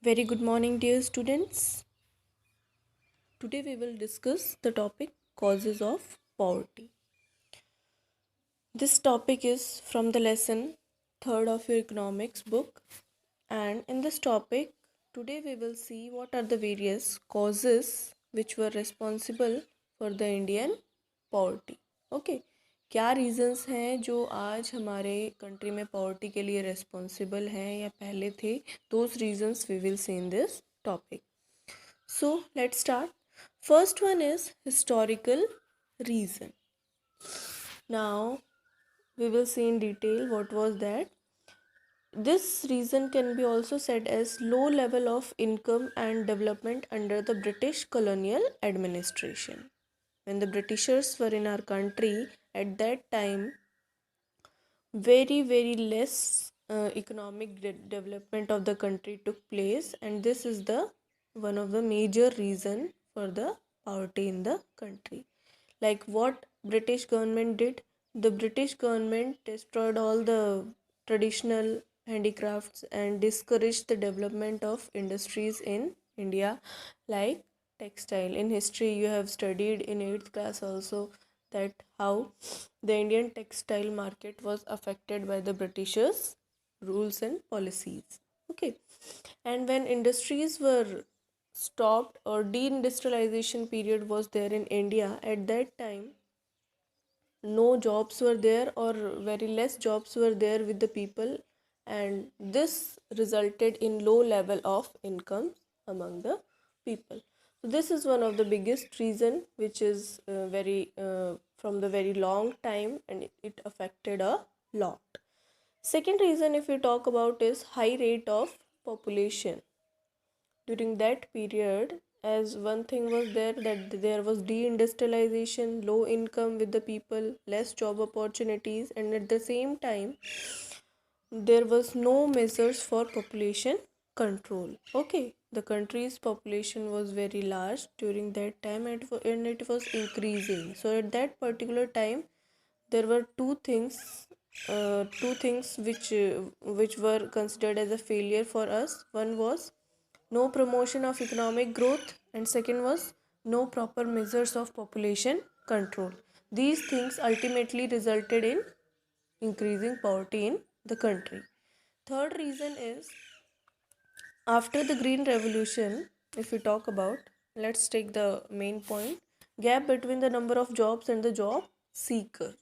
Very good morning, dear students. Today we will discuss the topic causes of poverty. This topic is from the lesson 3rd of your economics book, and in this topic today we will see what are the various causes which were responsible for the Indian poverty. Okay, क्या reasons हैं जो आज हमारे country में poverty के लिए responsible हैं या पहले थे. Those reasons we will see in this topic. So let's start. First one is historical reason. Now we will see in detail what was that. This reason can be also said as low level of income and development under the British colonial administration. When the Britishers were in our country at that time, very less economic development of the country took place, and this is the one of the major reason for the poverty in the country. Like what British government did, the British government destroyed all the traditional handicrafts and discouraged the development of industries in India, like textile. In history you have studied in 8th class also that how the Indian textile market was affected by the Britishers' rules and policies. Okay, and when industries were stopped or deindustrialization period was there in India at that time, no jobs were there or very less jobs were there with the people, and this resulted in low level of income among the people. So this is one of the biggest reason which is very from the very long time, and it affected a lot. Second reason if we talk about is high rate of population. During that period, as one thing was there that there was deindustrialization, low income with the people, less job opportunities, and at the same time there was no measures for population control. Okay, the country's population was very large during that time, and it was increasing. So at that particular time there were two things which were considered as a failure for us. One was no promotion of economic growth, and second was no proper measures of population control. These things ultimately resulted in increasing poverty in the country. Third reason is after the Green Revolution. If we talk about, let's take the main point, gap between the number of jobs and the job seeker.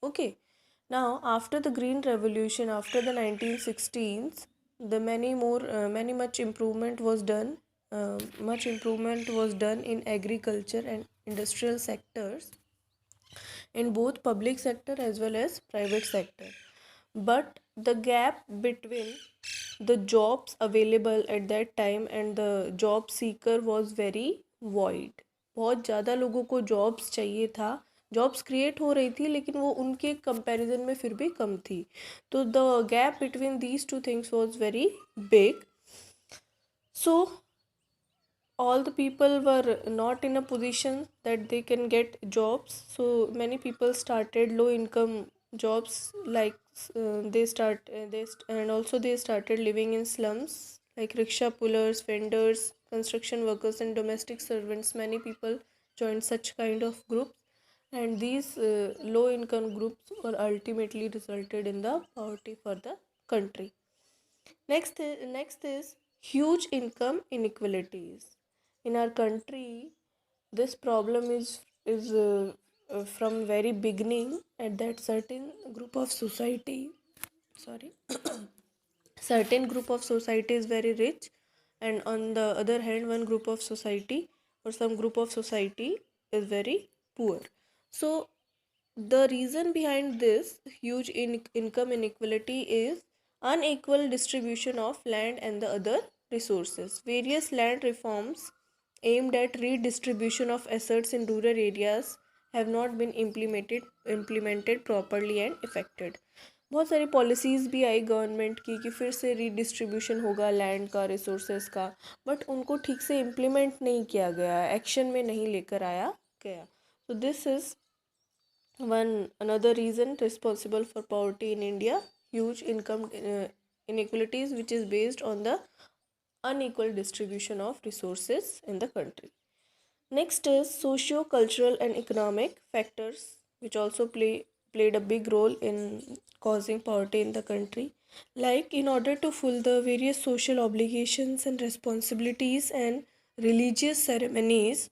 Okay, now after the Green Revolution, after the 1916s, the many much improvement was done. Much improvement was done in agriculture and industrial sectors, in both public sector as well as private sector. But the gap between the jobs available at that time and the job seeker was very wide. बहुत ज़्यादा लोगों को jobs चाहिए था, jobs create हो रही थी लेकिन वो उनके कंपैरिजन में फिर भी कम थी. तो the gap between these two things was very big. So all the people were not in a position that they can get jobs, so many people started low income jobs, like and also they started living in slums, like rickshaw pullers, vendors, construction workers, and domestic servants. Many people joined such kind of groups, and these low income groups were ultimately resulted in the poverty for the country. Next is huge income inequalities. In our country, this problem is from very beginning, at that certain group of society, sorry, certain group of society is very rich, and on the other hand one group of society or some group of society is very poor. So the reason behind this huge income inequality is unequal distribution of land and the other resources. Various land reforms aimed at redistribution of assets in rural areas have not been implemented properly and effected. बहुत सारी policies भी आई government की कि फिर से redistribution होगा land का, resources का, बट उनको ठीक से इम्प्लीमेंट नहीं किया गया, एक्शन में नहीं लेकर आया गया. So this is one another reason responsible for poverty in India, huge income inequalities which is based on the unequal distribution of resources in the country. Next is socio-cultural and economic factors, which also played a big role in causing poverty in the country. Like in order to fulfill the various social obligations and responsibilities and religious ceremonies,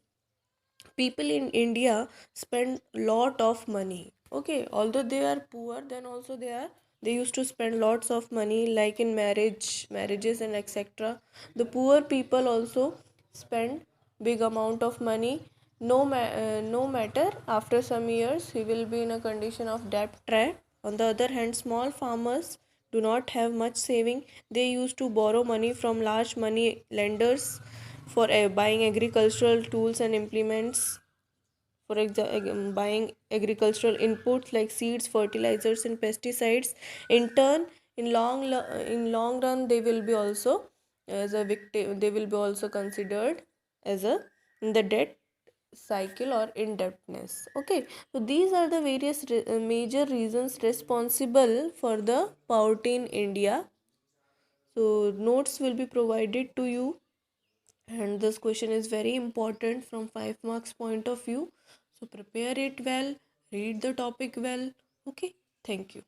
people in India spend lot of money. Okay, although they are poor, then also they used to spend lots of money, like in marriages and etc. The poor people also spend big amount of money. No matter after some years he will be in a condition of debt trap. On the other hand, small farmers do not have much saving. They used to borrow money from large money lenders for buying agricultural tools and implements, for example buying agricultural inputs like seeds, fertilizers and pesticides. In turn, in long run, they will be also as a victim, they will be also considered as a in the debt cycle or indebtedness. Okay, so these are the various major reasons responsible for the poverty in India. So notes will be provided to you, and this question is very important from 5 marks point of view. So prepare it well, read the topic well. Okay, thank you.